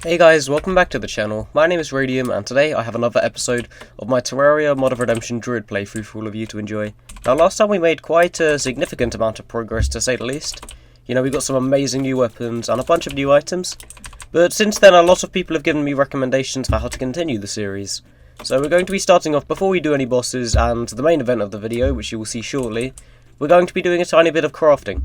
Hey guys, welcome back to the channel. My name is Radium, and today I have another episode of my Terraria Mod of Redemption Druid playthrough for all of you to enjoy. Now, last time we made quite a significant amount of progress, to say the least. You know, we got some amazing new weapons and a bunch of new items. But since then, a lot of people have given me recommendations for how to continue the series. So we're going to be starting off, before we do any bosses and the main event of the video, which you will see shortly, we're going to be doing a tiny bit of crafting.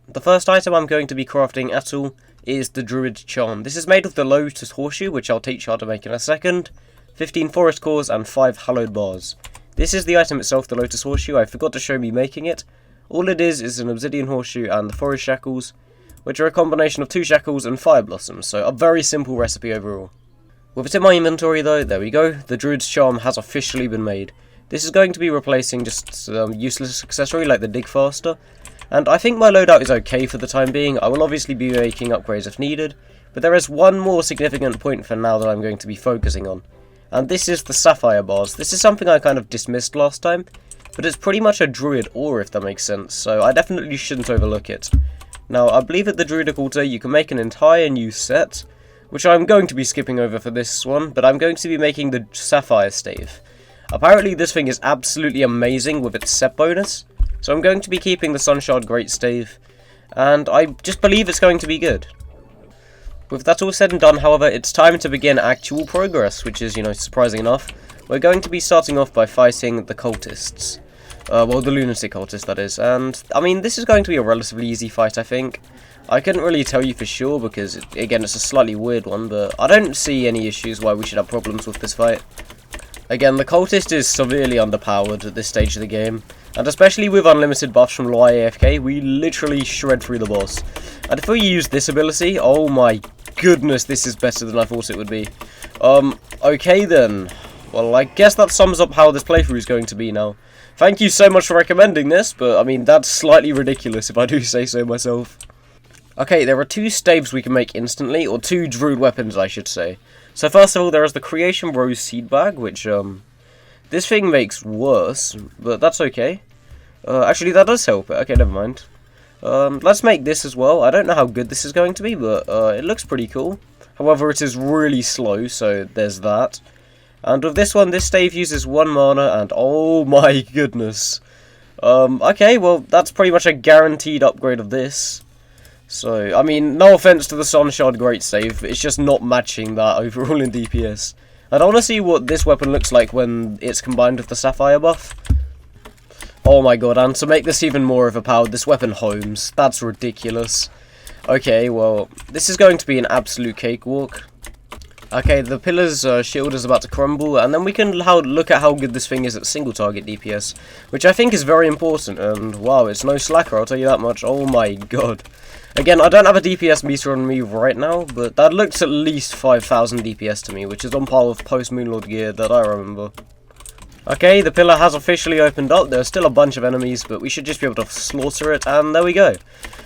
The first item I'm going to be crafting at all is the Druid Charm. This is made of the Lotus Horseshoe, which I'll teach you how to make in a second, 15 Forest Cores and 5 Hallowed Bars. This is the item itself, the Lotus Horseshoe. I forgot to show me making it. All it is an Obsidian Horseshoe and the Forest Shackles, which are a combination of 2 Shackles and Fire Blossoms, so a very simple recipe overall. With it in my inventory though, there we go, the Druid's Charm has officially been made. This is going to be replacing just some useless accessory like the Dig Faster. And I think my loadout is okay for the time being. I will obviously be making upgrades if needed, but there is one more significant point for now that I'm going to be focusing on. And this is the Sapphire Bars. This is something I kind of dismissed last time, but it's pretty much a Druid ore, if that makes sense, so I definitely shouldn't overlook it. Now, I believe at the Druidic Altar you can make an entire new set, which I'm going to be skipping over for this one, but I'm going to be making the Sapphire Stave. Apparently this thing is absolutely amazing with its set bonus, so I'm going to be keeping the Sunshard Great Stave, and I just believe it's going to be good. With that all said and done, however, it's time to begin actual progress, which is, surprising enough. We're going to be starting off by fighting the cultists. Well, the lunatic cultists, that is. And, I mean, this is going to be a relatively easy fight, I think. I couldn't really tell you for sure, because, again, it's a slightly weird one, but I don't see any issues why we should have problems with this fight. Again, the cultist is severely underpowered at this stage of the game. And especially with unlimited buffs from low AFK, we literally shred through the boss. And if we use this ability, oh my goodness, this is better than I thought it would be. Okay then. Well, I guess that sums up how this playthrough is going to be now. Thank you so much for recommending this, but I mean, that's slightly ridiculous if I do say so myself. Okay, there are 2 staves we can make instantly, or 2 druid weapons I should say. So first of all, there is the Creation Rose Seed Bag, which, this thing makes worse, but that's okay. Actually, that does help it. Okay, never mind. Let's make this as well. I don't know how good this is going to be, but it looks pretty cool. However, it is really slow, so there's that. And with this one, this stave uses 1 mana, and oh my goodness. Okay, well, that's pretty much a guaranteed upgrade of this. So, I mean, no offense to the Sunshard Great Stave, it's just not matching that overall in DPS. I don't want to see what this weapon looks like when it's combined with the Sapphire buff. Oh my god, and to make this even more overpowered, this weapon homes. That's ridiculous. Okay, well, this is going to be an absolute cakewalk. Okay, the pillar's shield is about to crumble, and then we can look at how good this thing is at single target DPS, which I think is very important, and wow, it's no slacker, I'll tell you that much. Oh my god. Again, I don't have a DPS meter on me right now, but that looks at least 5,000 DPS to me, which is on par with post-Moonlord gear that I remember. Okay, the pillar has officially opened up. There's still a bunch of enemies, but we should just be able to slaughter it, and there we go.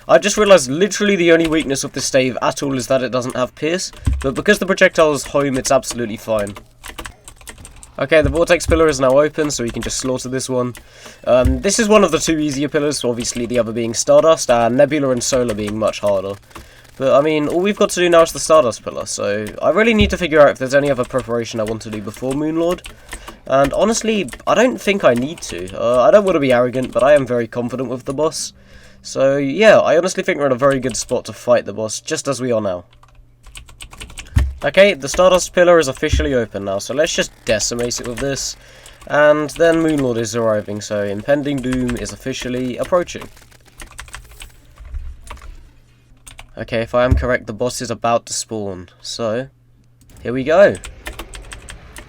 I just realised literally the only weakness of this stave at all is that it doesn't have pierce, but because the projectile is home, it's absolutely fine. Okay, the Vortex pillar is now open, so we can just slaughter this one. This is one of the 2 easier pillars, obviously the other being Stardust, and Nebula and Solar being much harder. But, I mean, all we've got to do now is the Stardust pillar, so I really need to figure out if there's any other preparation I want to do before Moonlord. And honestly, I don't think I need to. I don't want to be arrogant, but I am very confident with the boss. So, yeah, I honestly think we're in a very good spot to fight the boss, just as we are now. Okay, the Stardust pillar is officially open now, so let's just decimate it with this. And then Moonlord is arriving, so impending doom is officially approaching. Okay, if I am correct, the boss is about to spawn, so here we go.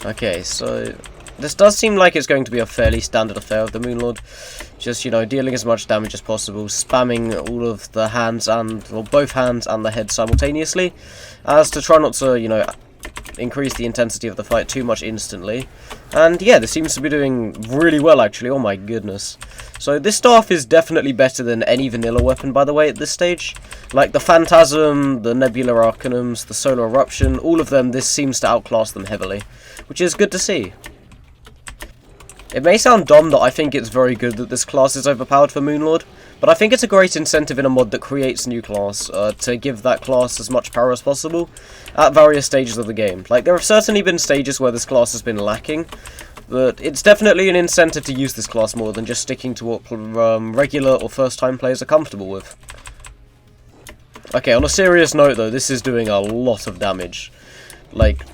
Okay, so this does seem like it's going to be a fairly standard affair of the Moonlord. Just, dealing as much damage as possible, spamming all of the hands or both hands and the head simultaneously, as to try not to, increase the intensity of the fight too much instantly. And yeah, this seems to be doing really well actually, oh my goodness. So this staff is definitely better than any vanilla weapon, by the way, at this stage. Like the Phantasm, the Nebula Arcanums, the Solar Eruption, all of them, this seems to outclass them heavily, which is good to see. It may sound dumb that I think it's very good that this class is overpowered for Moonlord, but I think it's a great incentive in a mod that creates a new class to give that class as much power as possible at various stages of the game. Like, there have certainly been stages where this class has been lacking, but it's definitely an incentive to use this class more than just sticking to what regular or first-time players are comfortable with. Okay, on a serious note though, this is doing a lot of damage. Like,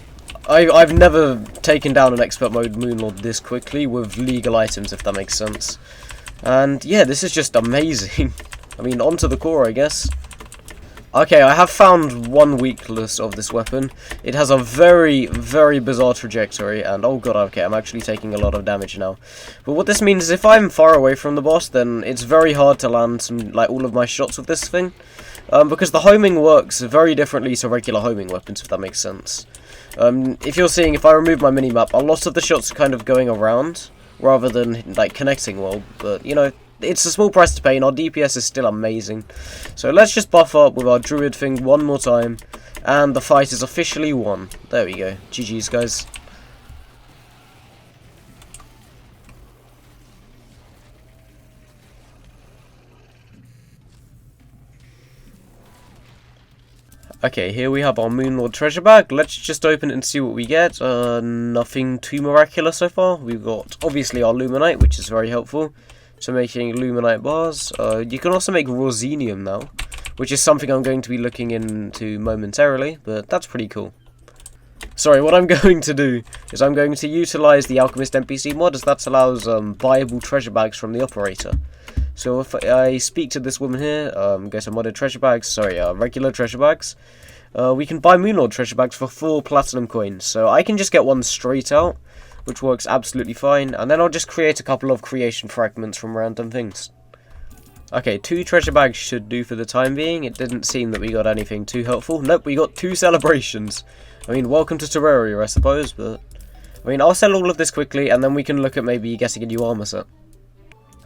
I've never taken down an expert mode Moonlord this quickly with legal items, if that makes sense. And yeah, this is just amazing. I mean, onto the core, I guess. Okay, I have found one weakness of this weapon. It has a very, very bizarre trajectory, and oh god, okay, I'm actually taking a lot of damage now. But what this means is if I'm far away from the boss, then it's very hard to land all of my shots with this thing. Because the homing works very differently to regular homing weapons, if that makes sense. If you're seeing, if I remove my minimap, a lot of the shots are kind of going around, rather than, like, connecting well. But, you know, it's a small price to pay, and our DPS is still amazing. So let's just buff up with our Druid thing one more time, and the fight is officially won. There we go. GG's, guys. Okay, here we have our Moonlord treasure bag. Let's just open it and see what we get. Nothing too miraculous so far. We've got, obviously, our Luminite, which is very helpful to making Luminite bars. You can also make Rosenium now, which is something I'm going to be looking into momentarily, but that's pretty cool. Sorry, what I'm going to do is I'm going to utilize the Alchemist NPC mod, as that allows buyable treasure bags from the operator. So if I speak to this woman here, go to modded treasure bags, sorry, regular treasure bags, we can buy Moonlord treasure bags for 4 platinum coins. So I can just get one straight out, which works absolutely fine, and then I'll just create a couple of creation fragments from random things. Okay, 2 treasure bags should do for the time being. It didn't seem that we got anything too helpful. Nope, we got 2 celebrations. I mean, welcome to Terraria, I suppose, but I mean, I'll sell all of this quickly, and then we can look at maybe getting a new armor set.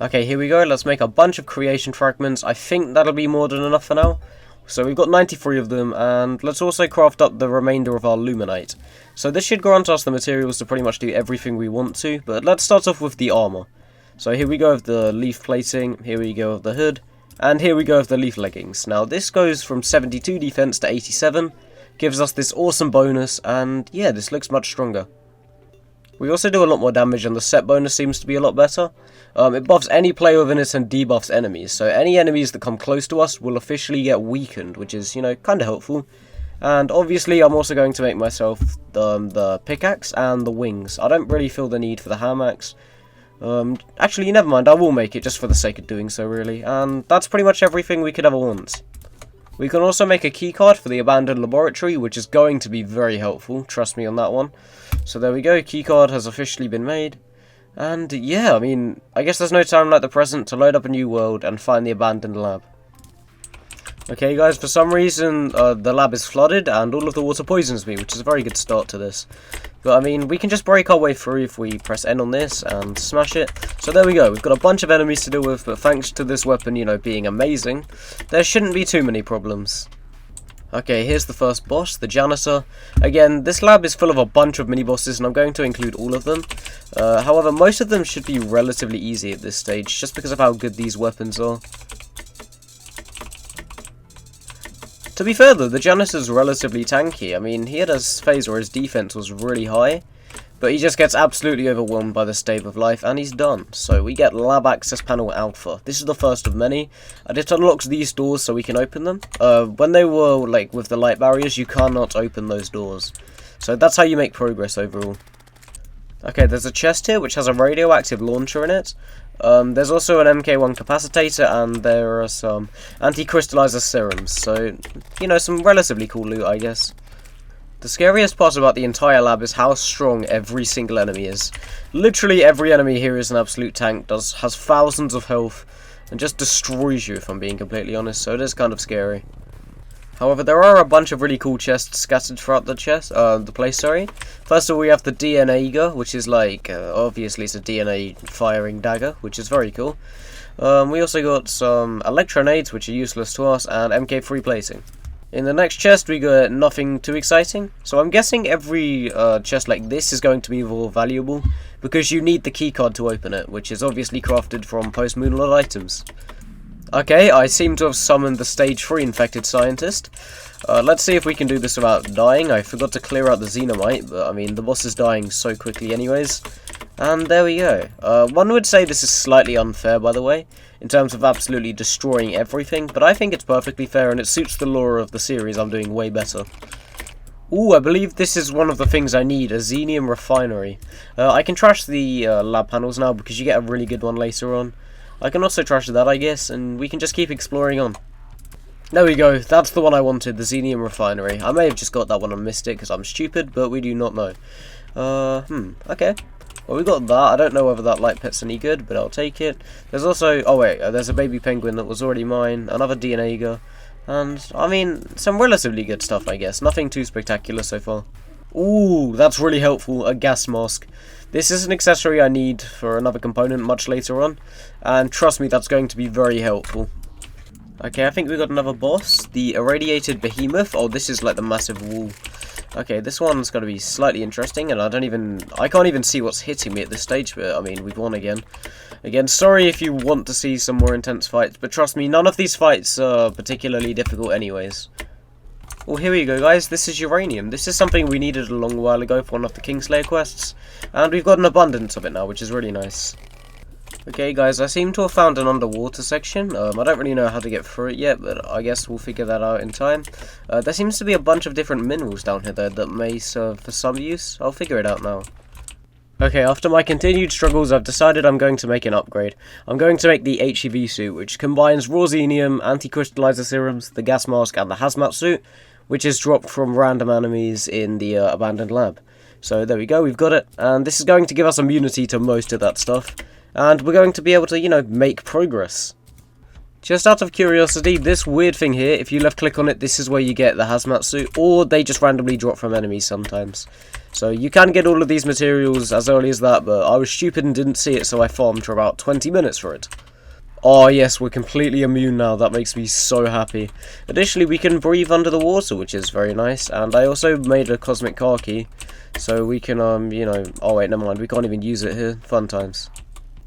Okay, here we go. Let's make a bunch of creation fragments. I think that'll be more than enough for now. So we've got 93 of them, and let's also craft up the remainder of our Luminite. So this should grant us the materials to pretty much do everything we want to, but let's start off with the armor. So here we go with the leaf plating, here we go with the hood, and here we go with the leaf leggings. Now this goes from 72 defense to 87, gives us this awesome bonus, and yeah, this looks much stronger. We also do a lot more damage, and the set bonus seems to be a lot better. It buffs any player within it and debuffs enemies, so any enemies that come close to us will officially get weakened, which is, you know, kind of helpful. And obviously I'm also going to make myself the pickaxe and the wings. I don't really feel the need for the ham axe. Actually, never mind, I will make it just for the sake of doing so, really. And that's pretty much everything we could ever want. We can also make a keycard for the abandoned laboratory, which is going to be very helpful, trust me on that one. So there we go, keycard has officially been made. And yeah, I mean, I guess there's no time like the present to load up a new world and find the abandoned lab. Okay guys, for some reason the lab is flooded and all of the water poisons me, which is a very good start to this. But I mean, we can just break our way through if we press N on this and smash it. So there we go, we've got a bunch of enemies to deal with, but thanks to this weapon, you know, being amazing, there shouldn't be too many problems. Okay, here's the first boss, the janitor. Again, this lab is full of a bunch of mini-bosses, and I'm going to include all of them. However, most of them should be relatively easy at this stage, just because of how good these weapons are. To be fair though, the janitor's relatively tanky. I mean, he had a phase where his defense was really high, but he just gets absolutely overwhelmed by the stave of life, and he's done. So we get Lab Access Panel Alpha. This is the first of many, and it unlocks these doors so we can open them. When they were, like, with the light barriers, you cannot open those doors. So that's how you make progress overall. Okay, there's a chest here which has a radioactive launcher in it. There's also an MK1 capacitator, and there are some anti-crystallizer serums. So, you know, some relatively cool loot, I guess. The scariest part about the entire lab is how strong every single enemy is. Literally every enemy here is an absolute tank, has thousands of health, and just destroys you, if I'm being completely honest, so it is kind of scary. However, there are a bunch of really cool chests scattered throughout the place, sorry. First of all, we have the DNA, which is like, obviously it's a DNA firing dagger, which is very cool. We also got some electronades, which are useless to us, and MK3 plating. In the next chest, we got nothing too exciting. So I'm guessing every chest like this is going to be more valuable, because you need the keycard to open it, which is obviously crafted from post-Moonlord items. Okay, I seem to have summoned the stage 3 infected scientist. Let's see if we can do this without dying. I forgot to clear out the xenomite, but I mean, the boss is dying so quickly anyways. And there we go. One would say this is slightly unfair, by the way, in terms of absolutely destroying everything, but I think it's perfectly fair and it suits the lore of the series. I'm doing way better. Ooh, I believe this is one of the things I need, a xenium refinery. I can trash the lab panels now because you get a really good one later on. I can also trash that, I guess, and we can just keep exploring on. There we go, that's the one I wanted, the xenium refinery. I may have just got that one and missed it because I'm stupid, but we do not know. Okay. Well, we got that. I don't know whether that light pet's any good, but I'll take it. There's also... oh wait, there's a baby penguin that was already mine, another DNA eager, and, I mean, some relatively good stuff, I guess. Nothing too spectacular so far. Ooh, that's really helpful, a gas mask. This is an accessory I need for another component much later on, and trust me, that's going to be very helpful. Okay, I think we got another boss, the irradiated behemoth. Oh, this is like the massive wall. Okay, this one's going to be slightly interesting, and I can't even see what's hitting me at this stage, but I mean, we've won again. Again, sorry if you want to see some more intense fights, but trust me, none of these fights are particularly difficult anyways. Well, here we go, guys. This is uranium. This is something we needed a long while ago for one of the Kingslayer quests, and we've got an abundance of it now, which is really nice. Okay, guys, I seem to have found an underwater section. I don't really know how to get through it yet, but I guess we'll figure that out in time. There seems to be a bunch of different minerals down here, though, that may serve for some use. I'll figure it out now. Okay, after my continued struggles, I've decided I'm going to make an upgrade. I'm going to make the HEV suit, which combines raw xenium, anti-crystallizer serums, the gas mask, and the hazmat suit, which is dropped from random enemies in the abandoned lab. So there we go, we've got it, and this is going to give us immunity to most of that stuff. And we're going to be able to, you know, make progress. Just out of curiosity, this weird thing here, if you left click on it, this is where you get the hazmat suit, or they just randomly drop from enemies sometimes. So you can get all of these materials as early as that, but I was stupid and didn't see it, so I farmed for about 20 minutes for it. Oh yes, we're completely immune now, that makes me so happy. Additionally, we can breathe under the water, which is very nice, and I also made a cosmic car key, so we can, you know, oh wait, never mind, we can't even use it here, fun times.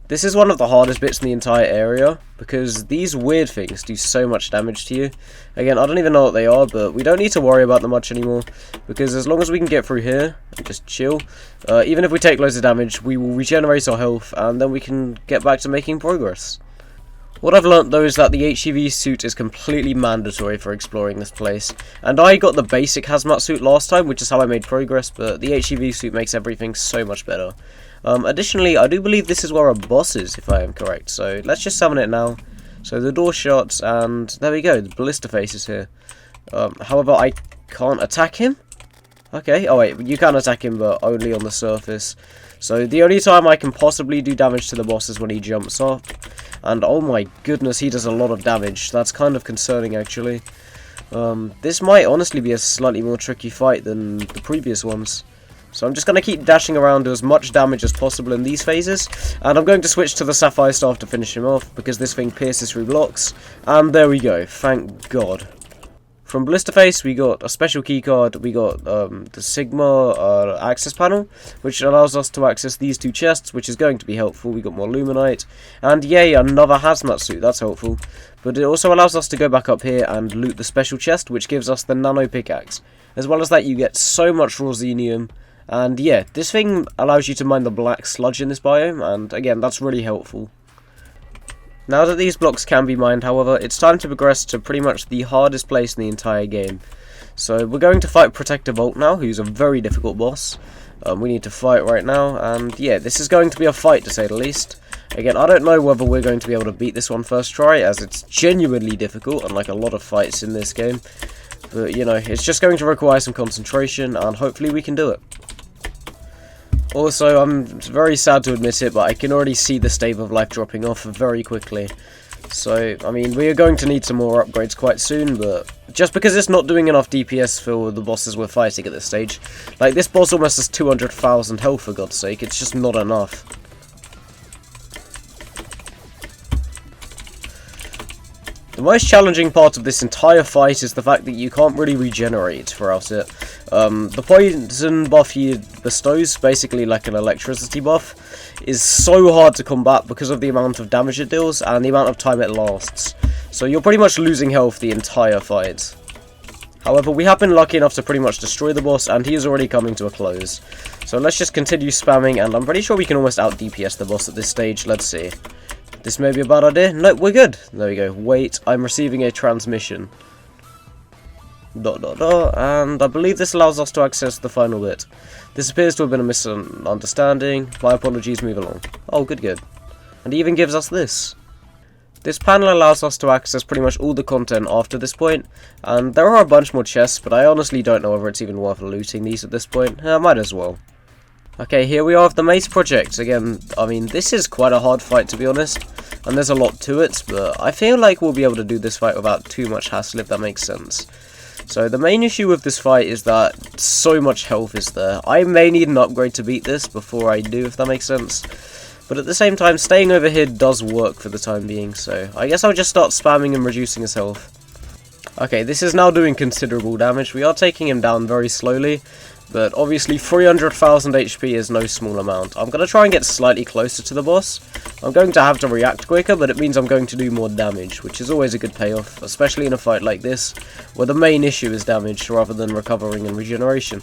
This is one of the hardest bits in the entire area, because these weird things do so much damage to you. Again, I don't even know what they are, but we don't need to worry about them much anymore, because as long as we can get through here and just chill, even if we take loads of damage, we will regenerate our health, and then we can get back to making progress. What I've learnt though is that the HEV suit is completely mandatory for exploring this place, and I got the basic hazmat suit last time, which is how I made progress, but the HEV suit makes everything so much better. Additionally, I do believe this is where our boss is, if I am correct, so let's just summon it now. So the door shuts, and there we go, the ballista face is here. However, I can't attack him? Okay, oh wait, you can attack him, but only on the surface. So the only time I can possibly do damage to the boss is when he jumps up. And oh my goodness, he does a lot of damage. That's kind of concerning, actually. This might honestly be a slightly more tricky fight than the previous ones. So I'm just going to keep dashing around, do as much damage as possible in these phases. And I'm going to switch to the Sapphire Staff to finish him off, because this thing pierces through blocks. And there we go, thank God. From Blisterface, we got a special keycard, we got the Sigma access panel, which allows us to access these two chests, which is going to be helpful. We got more Luminite, and yay, another hazmat suit, that's helpful. But it also allows us to go back up here and loot the special chest, which gives us the nano pickaxe. As well as that, you get so much raw xenium, and yeah, this thing allows you to mine the black sludge in this biome, and again, that's really helpful. Now that these blocks can be mined, however, it's time to progress to pretty much the hardest place in the entire game. So we're going to fight Protector Vault now, who's a very difficult boss. We need to fight right now, and yeah, this is going to be a fight to say the least. Again, I don't know whether we're going to be able to beat this one first try, as it's genuinely difficult, unlike a lot of fights in this game. But, you know, it's just going to require some concentration, and hopefully we can do it. Also, I'm very sad to admit it, but I can already see the stave of life dropping off very quickly. So, I mean, we are going to need some more upgrades quite soon, but just because it's not doing enough DPS for the bosses we're fighting at this stage. Like, this boss almost has 200,000 health, for God's sake, it's just not enough. The most challenging part of this entire fight is the fact that you can't really regenerate throughout it. The poison buff he bestows, basically like an electricity buff, is so hard to combat because of the amount of damage it deals and the amount of time it lasts. So you're pretty much losing health the entire fight. However, we have been lucky enough to pretty much destroy the boss, and he is already coming to a close. So let's just continue spamming, and I'm pretty sure we can almost out-DPS the boss at this stage. Let's see. This may be a bad idea. No, we're good. There we go. Wait, I'm receiving a transmission. ... And I believe this allows us to access the final bit. This appears to have been a misunderstanding. My apologies, move along. Oh, good, good. And he even gives us this. This panel allows us to access pretty much all the content after this point, and there are a bunch more chests, but I honestly don't know whether it's even worth looting these at this point. Might as well. Okay, here we are with the Mace project. Again, I mean, this is quite a hard fight to be honest, and there's a lot to it, but I feel like we'll be able to do this fight without too much hassle, if that makes sense. So the main issue with this fight is that so much health is there. I may need an upgrade to beat this before I do, if that makes sense. But at the same time, staying over here does work for the time being, so I guess I'll just start spamming and reducing his health. Okay, this is now doing considerable damage. We are taking him down very slowly, but obviously 300,000 HP is no small amount. I'm going to try and get slightly closer to the boss. I'm going to have to react quicker, but it means I'm going to do more damage, which is always a good payoff, especially in a fight like this, where the main issue is damage rather than recovering and regeneration.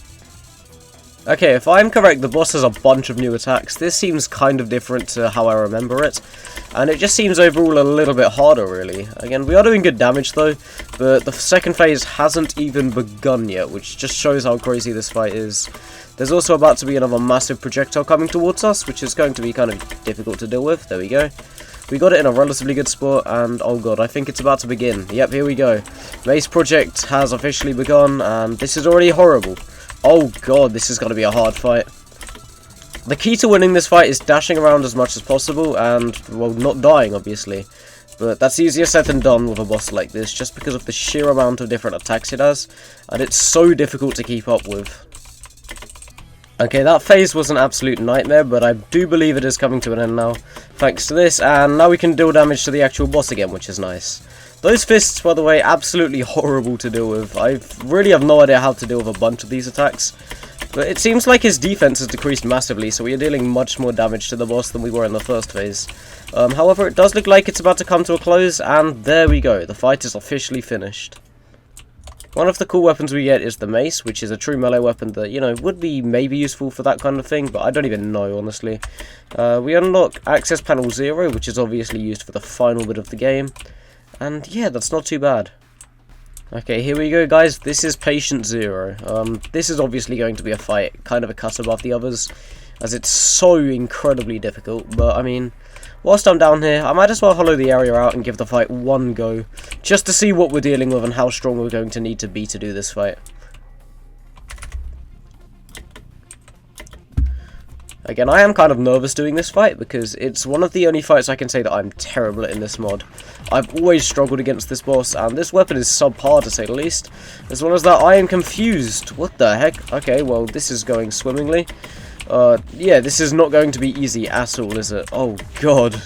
Okay, if I'm correct, the boss has a bunch of new attacks. This seems kind of different to how I remember it, and it just seems overall a little bit harder, really. Again, we are doing good damage, though, but the second phase hasn't even begun yet, which just shows how crazy this fight is. There's also about to be another massive projectile coming towards us, which is going to be kind of difficult to deal with. There we go. We got it in a relatively good spot, and oh god, I think it's about to begin. Yep, here we go. Mace project has officially begun, and this is already horrible. Oh god, this is going to be a hard fight. The key to winning this fight is dashing around as much as possible and, well, not dying, obviously. But that's easier said than done with a boss like this, just because of the sheer amount of different attacks it has, and it's so difficult to keep up with. Okay, that phase was an absolute nightmare, but I do believe it is coming to an end now, thanks to this, and now we can deal damage to the actual boss again, which is nice. Those fists, by the way, absolutely horrible to deal with. I really have no idea how to deal with a bunch of these attacks. But it seems like his defense has decreased massively, so we are dealing much more damage to the boss than we were in the first phase. However, it does look like it's about to come to a close, and there we go. The fight is officially finished. One of the cool weapons we get is the mace, which is a true melee weapon that, you know, would be maybe useful for that kind of thing, but I don't even know, honestly. We unlock access panel 0, which is obviously used for the final bit of the game. And yeah, that's not too bad. Okay, here we go, guys. This is Patient 0. This is obviously going to be a fight, kind of a cut above the others, as it's so incredibly difficult. But, I mean, whilst I'm down here, I might as well hollow the area out and give the fight one go, just to see what we're dealing with and how strong we're going to need to be to do this fight. Again, I am kind of nervous doing this fight, because it's one of the only fights I can say that I'm terrible at in this mod. I've always struggled against this boss, and this weapon is subpar to say the least. As well as that, I am confused. What the heck? Okay, well, this is going swimmingly. Yeah, this is not going to be easy at all, is it? Oh, god.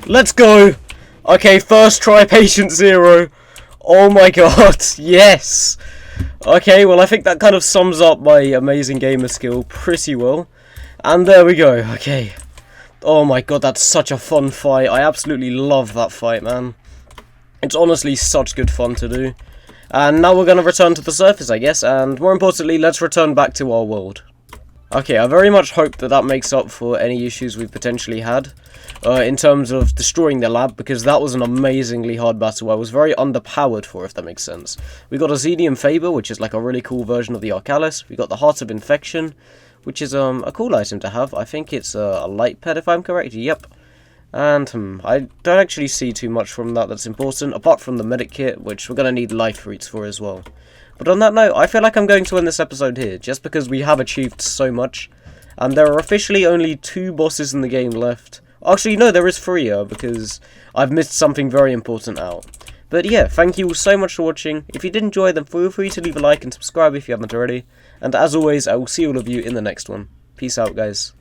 Let's go! Okay, first try, patient 0. Oh my god, yes! Okay, well I think that kind of sums up my amazing gamer skill pretty well. And there we go, okay. Oh my god, that's such a fun fight. I absolutely love that fight, man. It's honestly such good fun to do. And now we're going to return to the surface, I guess, and more importantly, let's return back to our world. Okay, I very much hope that that makes up for any issues we've potentially had in terms of destroying the lab, because that was an amazingly hard battle. I was very underpowered for, if that makes sense. We got a Xenium Faber, which is like a really cool version of the Arcalis. We got the Heart of Infection, which is a cool item to have. I think it's a light pet, if I'm correct. Yep. And I don't actually see too much from that that's important, apart from the medic kit, which we're going to need life fruits for as well. But on that note, I feel like I'm going to end this episode here, just because we have achieved so much. And there are officially only 2 bosses in the game left. Actually, no, there is 3, because I've missed something very important out. But yeah, thank you all so much for watching. If you did enjoy, then feel free to leave a like and subscribe if you haven't already. And as always, I will see all of you in the next one. Peace out, guys.